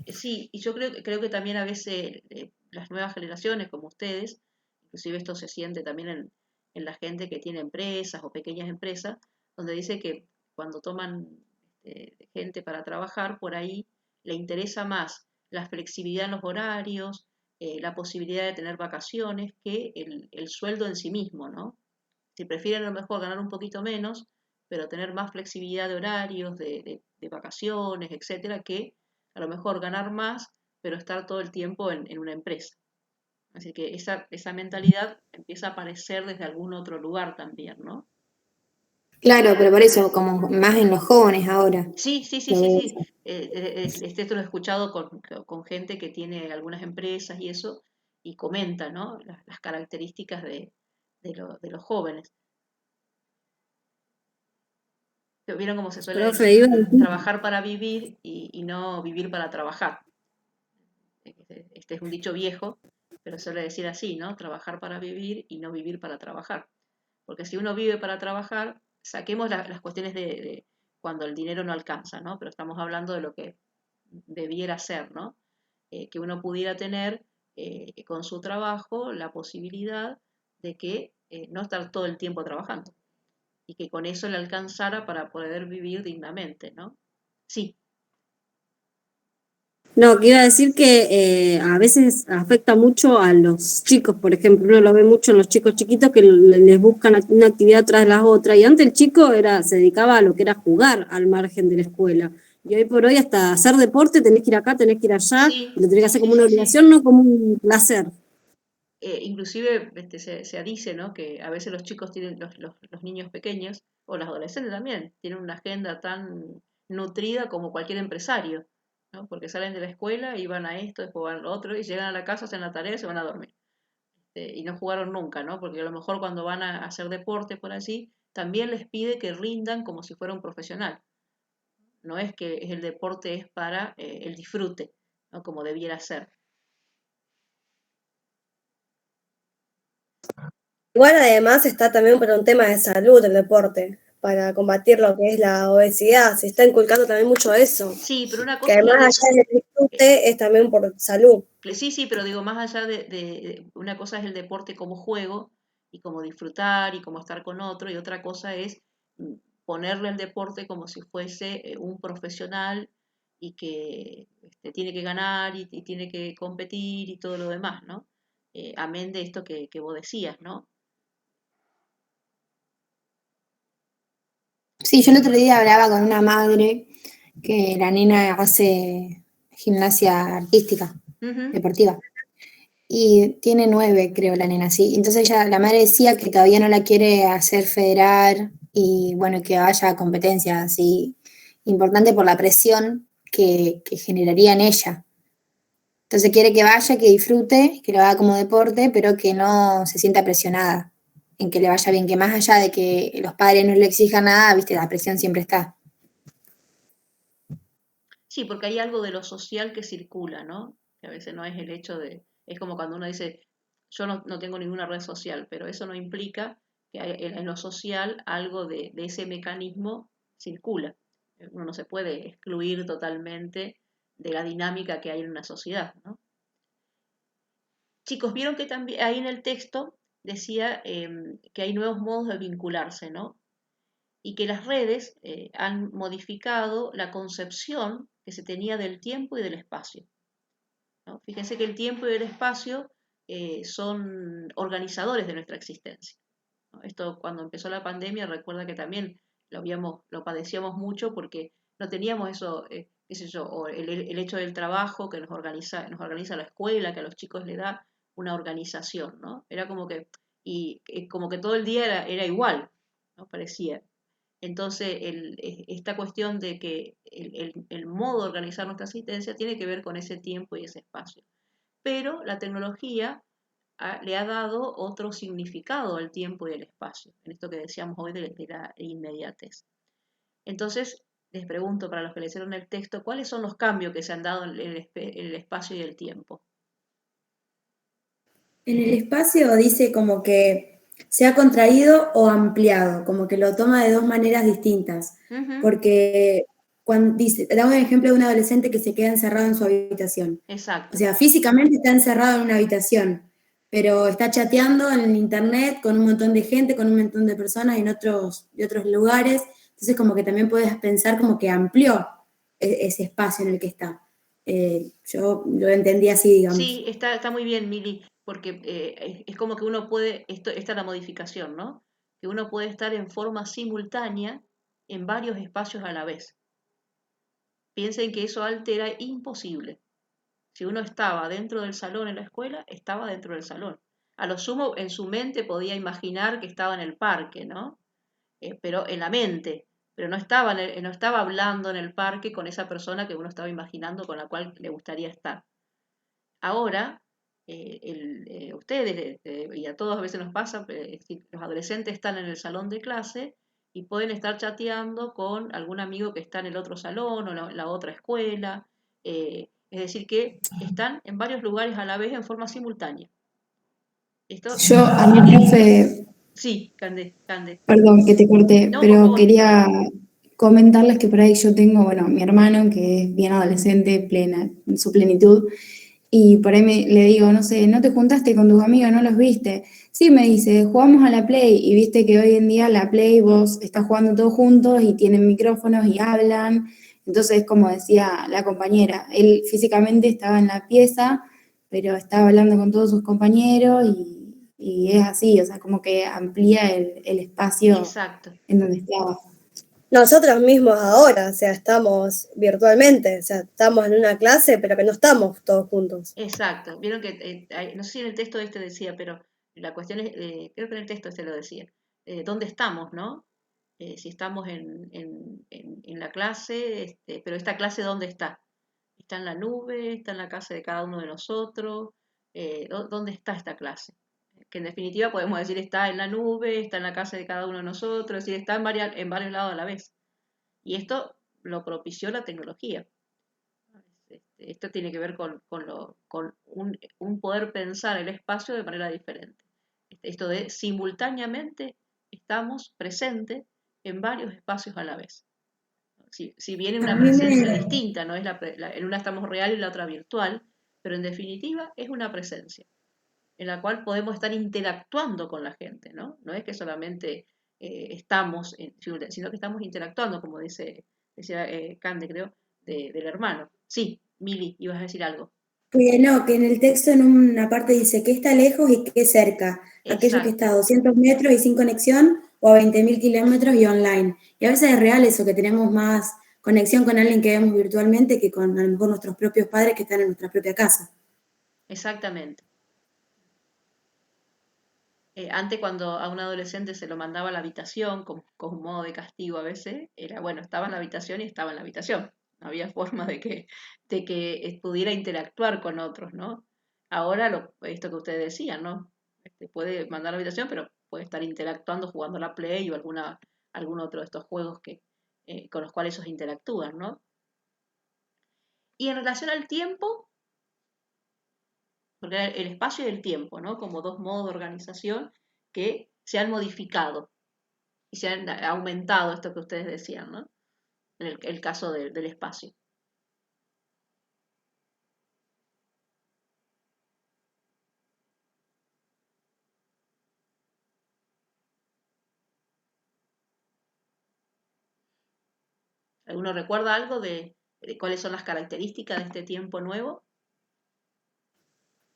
A: Sí, y yo creo que también a veces las nuevas generaciones como ustedes, inclusive esto se siente también en la gente que tiene empresas o pequeñas empresas, donde dice que cuando toman gente para trabajar, por ahí le interesa más la flexibilidad en los horarios, la posibilidad de tener vacaciones, que el sueldo en sí mismo, ¿no? Si prefieren a lo mejor ganar un poquito menos, pero tener más flexibilidad de horarios, de vacaciones, etcétera, que a lo mejor ganar más, pero estar todo el tiempo en una empresa. Así que esa mentalidad empieza a aparecer desde algún otro lugar también, ¿no?
C: Claro, pero por eso, como más en los jóvenes ahora.
A: Sí. Esto lo he escuchado con gente que tiene algunas empresas y eso, y comenta, ¿no? Las características de los jóvenes. ¿Vieron cómo se suele
B: Profe,
A: decir? Trabajar para vivir y no vivir para trabajar. Este es un dicho viejo, pero suele decir así, ¿no? Trabajar para vivir y no vivir para trabajar. Porque si uno vive para trabajar, saquemos las cuestiones de cuando el dinero no alcanza, ¿no? Pero estamos hablando de lo que debiera ser, ¿no? Que uno pudiera tener con su trabajo la posibilidad de que no estar todo el tiempo trabajando y que con eso le alcanzara para poder vivir dignamente, ¿no? Sí.
B: No, que iba a decir que a veces afecta mucho a los chicos, por ejemplo, uno lo ve mucho en los chicos chiquitos que les buscan una actividad tras la otra, y antes el chico se dedicaba a lo que era jugar al margen de la escuela, y hoy por hoy hasta hacer deporte tenés que ir acá, tenés que ir allá,
A: Sí,
B: y lo tenés que hacer como una
A: sí.
B: obligación, no como un placer.
A: Inclusive se dice, ¿no? Que a veces los chicos tienen, los niños pequeños, o los adolescentes también, tienen una agenda tan nutrida como cualquier empresario, ¿no? Porque salen de la escuela y van a esto, después van a lo otro, y llegan a la casa, hacen la tarea y se van a dormir. Y no jugaron nunca, ¿no? Porque a lo mejor cuando van a hacer deporte por allí, también les pide que rindan como si fuera un profesional. No es que el deporte es para el disfrute, ¿no? Como debiera ser.
B: Igual además está también por un tema de salud el deporte, para combatir lo que es la obesidad, se está inculcando también mucho eso.
A: Sí, pero una
B: Que
A: cosa es
B: además allá
H: disfrute es también por salud.
A: Sí, pero digo, más allá de una cosa es el deporte como juego y como disfrutar y como estar con otro, y otra cosa es ponerle el deporte como si fuese un profesional y que tiene que ganar y tiene que competir y todo lo demás, ¿no? Amén de esto que vos decías, ¿no?
C: Sí, yo el otro día hablaba con una madre que la nena hace gimnasia artística,
A: Ujú.
C: deportiva, y tiene 9, creo, la nena, sí. Entonces ella, la madre decía que todavía no la quiere hacer federar y bueno, que vaya a competencias así, importante por la presión que generaría en ella. Entonces quiere que vaya, que disfrute, que lo haga como deporte, pero que no se sienta presionada, en que le vaya bien, que más allá de que los padres no le exijan nada, viste, la presión siempre está.
A: Sí, porque hay algo de lo social que circula, ¿no? Que a veces no es el hecho de, es como cuando uno dice, yo no tengo ninguna red social, pero eso no implica que en lo social algo de ese mecanismo circula. Uno no se puede excluir totalmente de la dinámica que hay en una sociedad, ¿no? Chicos, vieron que también ahí en el texto decía que hay nuevos modos de vincularse, ¿no? Y que las redes han modificado la concepción que se tenía del tiempo y del espacio, ¿no? Fíjense que el tiempo y el espacio son organizadores de nuestra existencia, ¿no? Esto cuando empezó la pandemia, recuerda que también lo padecíamos mucho porque no teníamos eso, qué sé yo, o el hecho del trabajo que nos organiza la escuela, que a los chicos le da una organización, ¿no? Era como que, como que todo el día era igual, ¿no? Parecía. Entonces, esta cuestión de que el modo de organizar nuestra asistencia tiene que ver con ese tiempo y ese espacio. Pero la tecnología le ha dado otro significado al tiempo y al espacio, en esto que decíamos hoy de la inmediatez. Entonces, les pregunto para los que leyeron el texto, ¿cuáles son los cambios que se han dado en el espacio y el tiempo?
I: En el espacio dice como que se ha contraído o ampliado, como que lo toma de dos maneras distintas.
A: Ujú.
I: Porque cuando dice, da un ejemplo de un adolescente que se queda encerrado en su habitación. O
A: Exacto,
I: sea, físicamente está encerrado en una habitación, pero está chateando en internet con un montón de gente, con un montón de personas en de otros lugares. Entonces, como que también puedes pensar como que amplió ese espacio en el que está. Yo lo entendí así, digamos.
A: sí, está muy bien, Mili, porque es como que uno puede, esta es la modificación, ¿no? Que uno puede estar en forma simultánea en varios espacios a la vez. Piensen que eso altera imposible. Si uno estaba dentro del salón en la escuela, estaba dentro del salón. A lo sumo, en su mente podía imaginar que estaba en el parque, ¿no? Pero en la mente, pero no estaba hablando en el parque con esa persona que uno estaba imaginando con la cual le gustaría estar. Ahora, ustedes y a todos a veces nos pasa, si los adolescentes están en el salón de clase y pueden estar chateando con algún amigo que está en el otro salón o la otra escuela. Es decir, que están en varios lugares a la vez en forma simultánea. Esto,
C: Yo, a mi profe,
A: sí, Cande.
C: perdón que te corté,
A: No, por
C: pero
A: favor.
C: quería comentarles que por ahí yo tengo, bueno, mi hermano que es bien adolescente, plena, en su plenitud, y por ahí le digo, no sé, ¿no te juntaste con tus amigos, no los viste? Sí, me dice, jugamos a la Play, y viste que hoy en día la Play vos estás jugando todos juntos y tienen micrófonos y hablan, entonces como decía la compañera, él físicamente estaba en la pieza, pero estaba hablando con todos sus compañeros y es así, o sea, como que amplía el espacio
A: Exacto.
C: en donde estaba.
H: Nosotros mismos ahora, o sea, estamos virtualmente, o sea, estamos en una clase, pero que no estamos todos juntos.
A: Exacto. Vieron que, no sé si en el texto este decía, pero la cuestión es, creo que en el texto este lo decía, ¿dónde estamos, no? Si estamos en la clase, pero esta clase ¿dónde está? ¿Está en la nube? ¿Está en la casa de cada uno de nosotros? ¿Dónde está esta clase? Que en definitiva podemos decir está en la nube, está en la casa de cada uno de nosotros, es decir, está en varios lados a la vez. Y esto lo propició la tecnología. Esto tiene que ver con un poder pensar el espacio de manera diferente. Esto de simultáneamente estamos presentes en varios espacios a la vez. si bien es
C: A
A: una
C: mí
A: presencia
C: me,
A: distinta, no es en una estamos real y la otra virtual, pero en definitiva es una presencia en la cual podemos estar interactuando con la gente, ¿no? No es que solamente estamos, sino que estamos interactuando, como decía Cande, creo, del hermano. Sí, Mili, ibas a decir algo.
I: Que no, que en el texto en una parte dice que está lejos y que cerca. Aquello que
A: Exacto,
I: está a 200 metros y sin conexión o a 20.000 kilómetros y online. Y a veces es real eso, que tenemos más conexión con alguien que vemos virtualmente que con a lo mejor nuestros propios padres que están en nuestra propia casa.
A: exactamente. Antes cuando a un adolescente se lo mandaba a la habitación con un modo de castigo a veces, era bueno, estaba en la habitación y estaba en la habitación. No había forma de que pudiera interactuar con otros, ¿no? Ahora esto que ustedes decían, ¿no? Puede mandar a la habitación, pero puede estar interactuando, jugando a la Play o algún otro de estos juegos con los cuales ellos interactúan, ¿no? Y en relación al tiempo, porque el espacio y el tiempo, ¿no? Como dos modos de organización que se han modificado y se han aumentado esto que ustedes decían, ¿no? En el caso del espacio. ¿Alguno recuerda algo de cuáles son las características de este tiempo nuevo?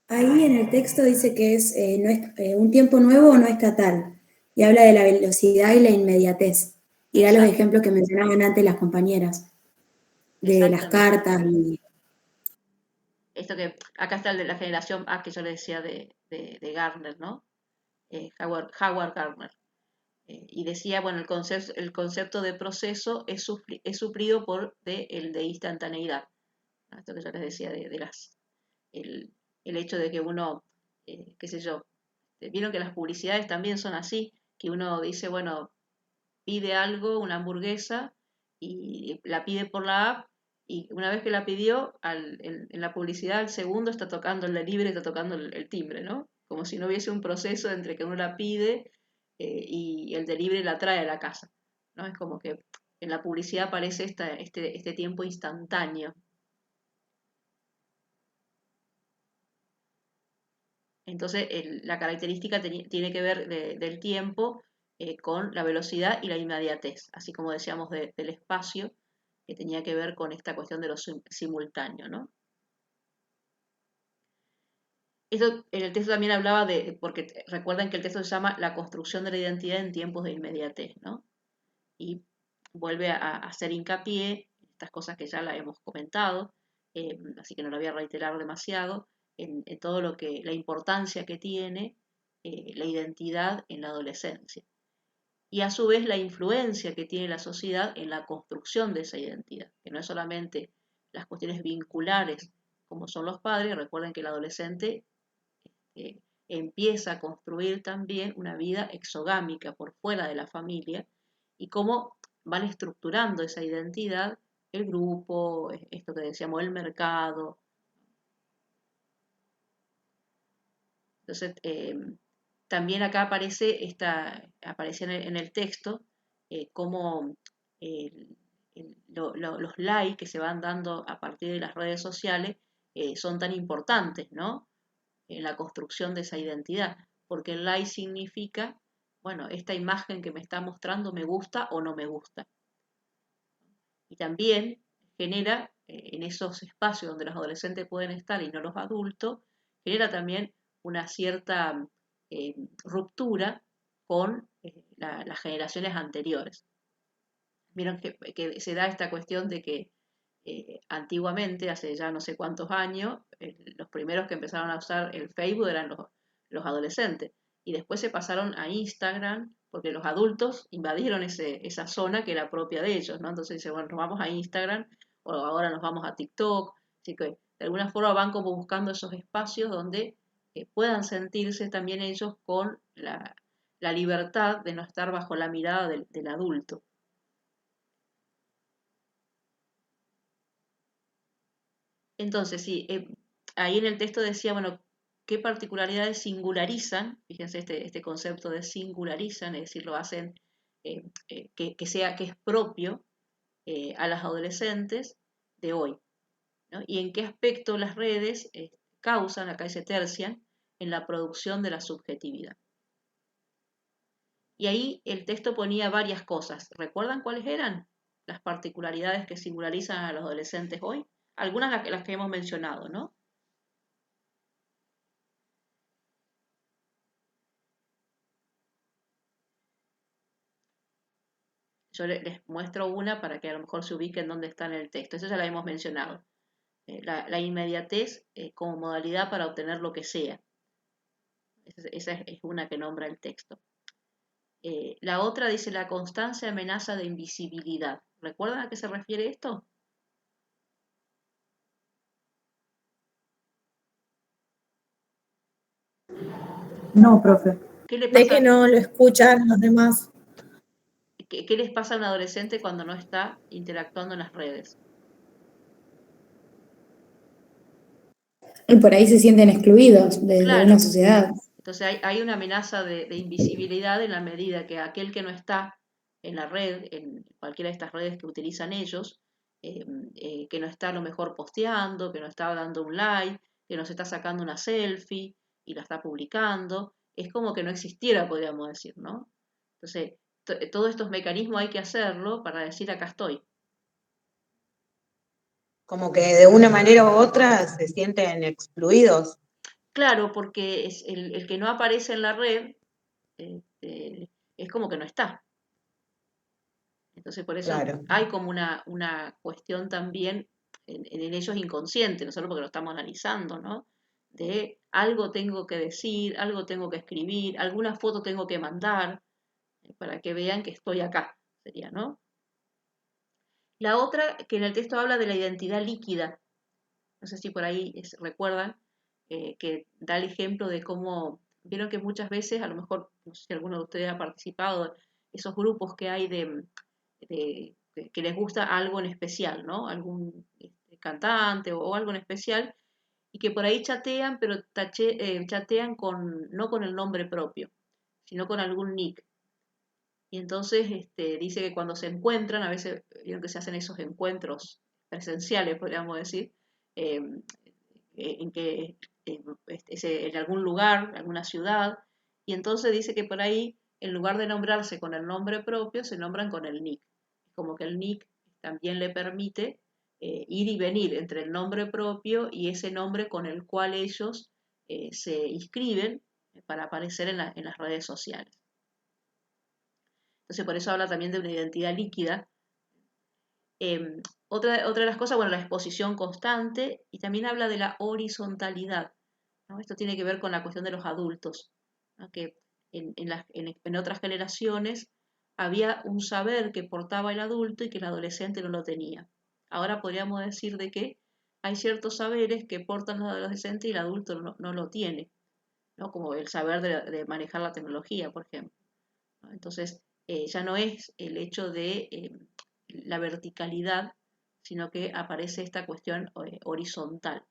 I: Ahí en el texto dice que es, no es un tiempo nuevo o no estatal. Y habla de la velocidad y la inmediatez. Y da los
A: Exacto,
I: ejemplos que mencionaban antes las compañeras, de las
A: exactamente.
I: cartas y
A: Esto que acá está el de la generación A que yo le decía de Gardner, ¿no? Howard Gardner. Y decía, bueno, el concepto de proceso es suplido por el de instantaneidad. ¿No? Esto que yo les decía el, el hecho de que uno, qué sé yo, vieron que las publicidades también son así, que uno dice, bueno, pide algo, una hamburguesa, y la pide por la app, y una vez que la pidió, en la publicidad al segundo está tocando el delivery, está tocando el timbre, ¿no? Como si no hubiese un proceso entre que uno la pide y el delivery la trae a la casa, ¿no? Es como que en la publicidad aparece este tiempo instantáneo. Entonces, la característica tiene que ver del tiempo con la velocidad y la inmediatez, así como decíamos del espacio, que tenía que ver con esta cuestión de lo simultáneo, ¿no? Esto en el texto también hablaba porque recuerden que el texto se llama La construcción de la identidad en tiempos de inmediatez, ¿no? Y vuelve a hacer hincapié en estas cosas que ya la hemos comentado, así que no lo voy a reiterar demasiado, en todo la importancia que tiene la identidad en la adolescencia y a su vez la influencia que tiene la sociedad en la construcción de esa identidad, que no es solamente las cuestiones vinculares como son los padres, recuerden que el adolescente empieza a construir también una vida exogámica por fuera de la familia y cómo van estructurando esa identidad el grupo, esto que decíamos, el mercado. Entonces, también acá aparece en el texto cómo los likes que se van dando a partir de las redes sociales son tan importantes, ¿no? En la construcción de esa identidad, porque el like significa, bueno, esta imagen que me está mostrando me gusta o no me gusta. Y también genera, en esos espacios donde los adolescentes pueden estar y no los adultos, genera también una cierta ruptura con las generaciones anteriores. Vieron que se da esta cuestión de que antiguamente, hace ya no sé cuántos años, los primeros que empezaron a usar el Facebook eran los adolescentes. Y después se pasaron a Instagram, porque los adultos invadieron esa zona que era propia de ellos, ¿no? Entonces dice, bueno, nos vamos a Instagram, o ahora nos vamos a TikTok. Así que de alguna forma van como buscando esos espacios donde puedan sentirse también ellos con la libertad de no estar bajo la mirada del adulto. Entonces, sí, ahí en el texto decía, bueno, qué particularidades singularizan, fíjense este concepto de singularizan, es decir, lo hacen que es propio, a las adolescentes de hoy, ¿no? Y en qué aspecto las redes causan, acá se tercian, en la producción de la subjetividad. Y ahí el texto ponía varias cosas. ¿Recuerdan cuáles eran las particularidades que singularizan a los adolescentes hoy? Algunas las que hemos mencionado, ¿no? Yo les muestro una para que a lo mejor se ubiquen dónde está en el texto. Eso ya la hemos mencionado. La inmediatez como modalidad para obtener lo que sea. Esa es una que nombra el texto. La otra dice la constante amenaza de invisibilidad. ¿Recuerdan a qué se refiere esto?
D: No, profe.
A: ¿Qué le
H: De que
A: pasa,
H: no lo escuchan los demás.
A: qué les pasa a un adolescente cuando no está interactuando en las redes?
I: Y por ahí se sienten excluidos de una
A: Claro.
I: sociedad.
A: Entonces hay una amenaza de invisibilidad en la medida que aquel que no está en la red, en cualquiera de estas redes que utilizan ellos, que no está a lo mejor posteando, que no está dando un like, que no se está sacando una selfie y la está publicando, es como que no existiera, podríamos decir, ¿no? Entonces, todos estos mecanismos hay que hacerlo para decir acá estoy.
E: Como que de una manera u otra se sienten excluidos.
A: Claro, porque es el que no aparece en la red es como que no está. Entonces, por eso
E: Claro.
A: hay como una cuestión también en ellos inconsciente, no solo porque lo estamos analizando, ¿no? De algo tengo que decir, algo tengo que escribir, alguna foto tengo que mandar para que vean que estoy acá, sería, ¿no? La otra, que en el texto habla de la identidad líquida, no sé si por ahí recuerdan, que da el ejemplo de cómo, vieron que muchas veces, a lo mejor, no sé si alguno de ustedes ha participado, esos grupos que hay que les gusta algo en especial, ¿no? Algún cantante o algo en especial, y que por ahí chatean, pero chatean no con el nombre propio, sino con algún nick. Y entonces dice que cuando se encuentran, a veces vieron que se hacen esos encuentros presenciales, podríamos decir, eh, en que en algún lugar, alguna ciudad, y entonces dice que por ahí, en lugar de nombrarse con el nombre propio, se nombran con el nick. Como que el nick también le permite ir y venir entre el nombre propio y ese nombre con el cual ellos se inscriben para aparecer en las redes sociales. Entonces por eso habla también de una identidad líquida. Otra de las cosas, bueno, la exposición constante y también habla de la horizontalidad, ¿no? Esto tiene que ver con la cuestión de los adultos, ¿no? Que en otras generaciones había un saber que portaba el adulto y que el adolescente no lo tenía. Ahora podríamos decir de que hay ciertos saberes que portan los adolescentes y el adulto no lo tiene, ¿no? Como el saber de manejar la tecnología, por ejemplo, ¿no? Entonces, ya no es el hecho de la verticalidad, sino que aparece esta cuestión horizontal.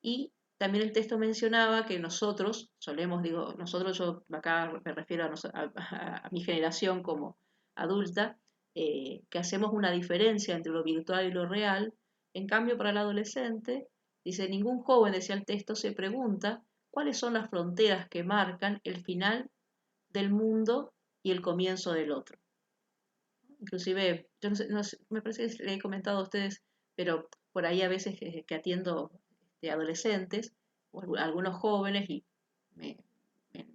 A: Y también el texto mencionaba que nosotros solemos, digo, nosotros, yo acá me refiero a mi generación como adulta, que hacemos una diferencia entre lo virtual y lo real. En cambio, para el adolescente, dice, ningún joven, decía el texto, se pregunta cuáles son las fronteras que marcan el final del mundo y el comienzo del otro. Inclusive, yo no sé, me parece que le he comentado a ustedes, pero por ahí a veces que atiendo adolescentes o algunos jóvenes y me, me-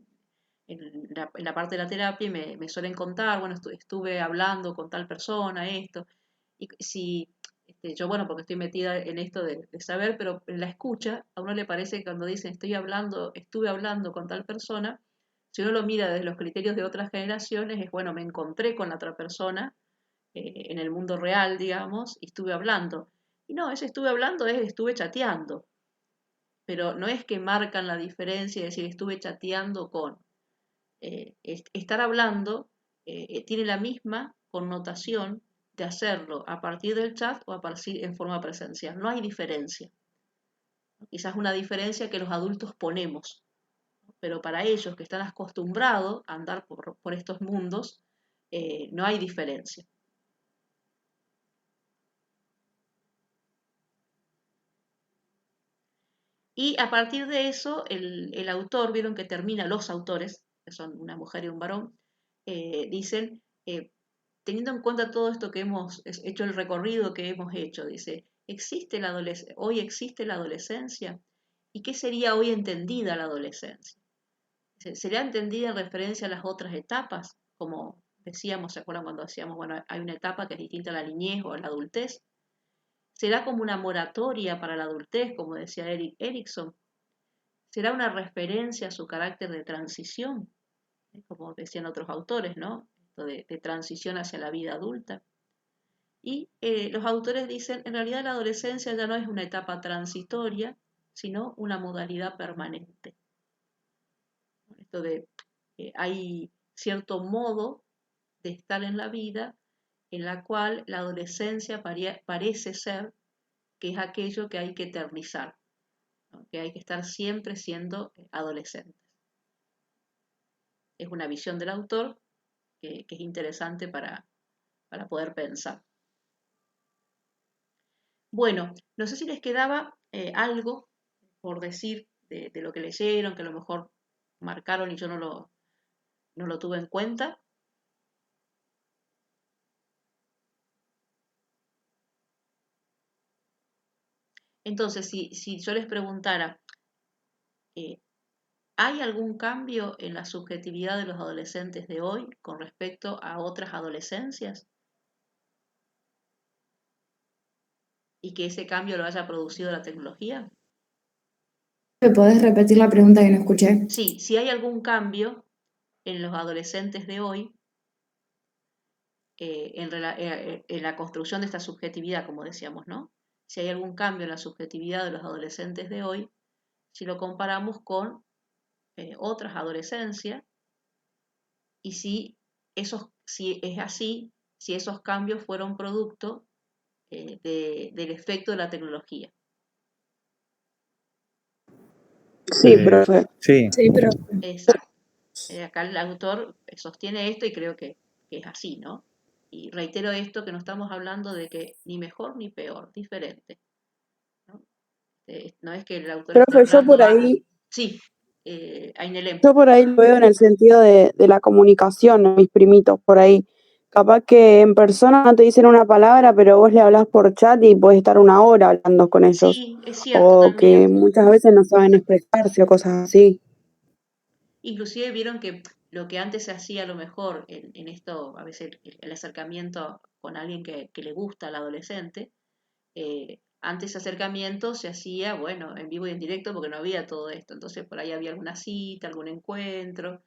A: en la parte de la terapia me suelen contar, bueno, estuve hablando con tal persona, esto, y si yo, bueno, porque estoy metida en esto de saber, pero en la escucha, a uno le parece que cuando dicen estuve hablando con tal persona, si uno lo mira desde los criterios de otras generaciones, es bueno, me encontré con la otra persona en el mundo real, digamos, y estuve hablando. Y no, ese estuve hablando es estuve chateando, pero no es que marcan la diferencia y decir estuve chateando con. Estar hablando tiene la misma connotación de hacerlo a partir del chat o a partir en forma presencial. No hay diferencia. Quizás una diferencia que los adultos ponemos, pero para ellos que están acostumbrados a andar por estos mundos, no hay diferencia. Y a partir de eso, el autor, vieron que termina, los autores, que son una mujer y un varón, dicen, teniendo en cuenta todo esto que hemos hecho, el recorrido que hemos hecho, dice, hoy existe la adolescencia. ¿Y qué sería hoy entendida la adolescencia? ¿Sería entendida en referencia a las otras etapas? Como decíamos, ¿se acuerdan cuando decíamos, bueno, hay una etapa que es distinta a la niñez o a la adultez? ¿Será como una moratoria para la adultez, como decía Erik Erikson? ¿Será una referencia a su carácter de transición? Como decían otros autores, ¿no? Esto de transición hacia la vida adulta. Y los autores dicen, en realidad la adolescencia ya no es una etapa transitoria, sino una modalidad permanente. Esto de hay cierto modo de estar en la vida en la cual la adolescencia parece ser que es aquello que hay que eternizar, ¿no? Que hay que estar siempre siendo adolescentes. Es una visión del autor que es interesante para poder pensar. Bueno, no sé si les quedaba algo por decir de lo que leyeron, que a lo mejor marcaron y yo no lo tuve en cuenta. Entonces, si yo les preguntara, ¿hay algún cambio en la subjetividad de los adolescentes de hoy con respecto a otras adolescencias? ¿Y que ese cambio lo haya producido la tecnología?
C: ¿Me podés repetir la pregunta que no escuché?
A: Sí, si hay algún cambio en los adolescentes de hoy en la construcción de esta subjetividad, como decíamos, ¿no? Si hay algún cambio en la subjetividad de los adolescentes de hoy, si lo comparamos con otras adolescencias, y si es así, si esos cambios fueron producto del efecto de la tecnología.
F: Sí, profe.
J: Sí,
C: Sí, pero
A: Exacto. Acá el autor sostiene esto y creo que es así, ¿no? Y reitero esto, que no estamos hablando de que ni mejor ni peor, diferente, ¿no? No es que el autor esté
F: Profe,
A: hablando... Sí, Ainelem.
F: yo por ahí lo veo en el sentido de la comunicación, mis primitos por ahí. Capaz que en persona no te dicen una palabra, pero vos le hablás por chat y podés estar una hora hablando con ellos.
A: Sí, es cierto
F: O
A: también.
F: que muchas veces no saben expresarse o cosas así.
A: Inclusive vieron que lo que antes se hacía a lo mejor en esto, a veces el acercamiento con alguien que le gusta al adolescente, antes ese acercamiento se hacía, bueno, en vivo y en directo porque no había todo esto. Entonces por ahí había alguna cita, algún encuentro,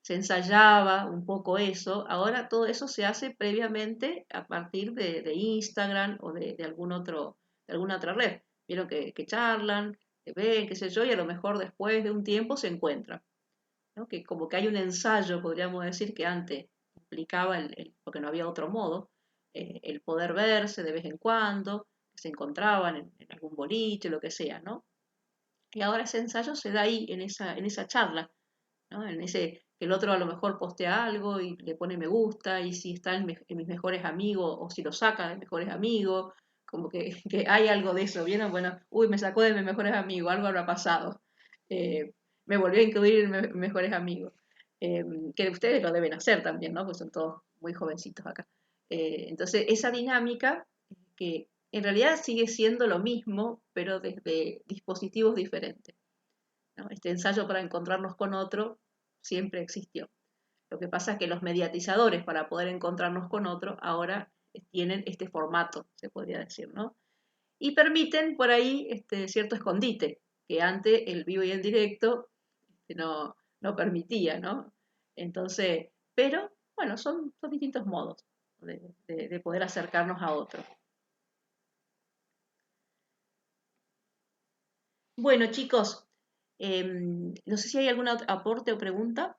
A: se ensayaba un poco eso. Ahora todo eso se hace previamente a partir de Instagram o de alguna otra red. Vieron que charlan, que ven, qué sé yo, y a lo mejor después de un tiempo se encuentran, ¿no? Que como que hay un ensayo, podríamos decir, que antes implicaba, porque no había otro modo, el poder verse de vez en cuando, que se encontraban en algún boliche, lo que sea, ¿no? Y ahora ese ensayo se da ahí, en esa charla, ¿no? En ese que el otro a lo mejor postea algo y le pone me gusta, y si está en mis mejores amigos, o si lo saca de mejores amigos, como que hay algo de eso, ¿vieron? Bueno, uy, me sacó de mis mejores amigos, algo habrá pasado. Eh, Me volvió a incluir en mis mejores amigos. Que ustedes lo deben hacer también, ¿no? Porque son todos muy jovencitos acá. Entonces, esa dinámica que en realidad sigue siendo lo mismo, pero desde dispositivos diferentes, ¿no? Este ensayo para encontrarnos con otro siempre existió. Lo que pasa es que los mediatizadores para poder encontrarnos con otro ahora tienen este formato, se podría decir, ¿no? Y permiten por ahí cierto escondite, que antes el vivo y el directo no permitía, ¿no? Entonces, pero bueno, son distintos modos de poder acercarnos a otro. Bueno, chicos, no sé si hay algún aporte o pregunta.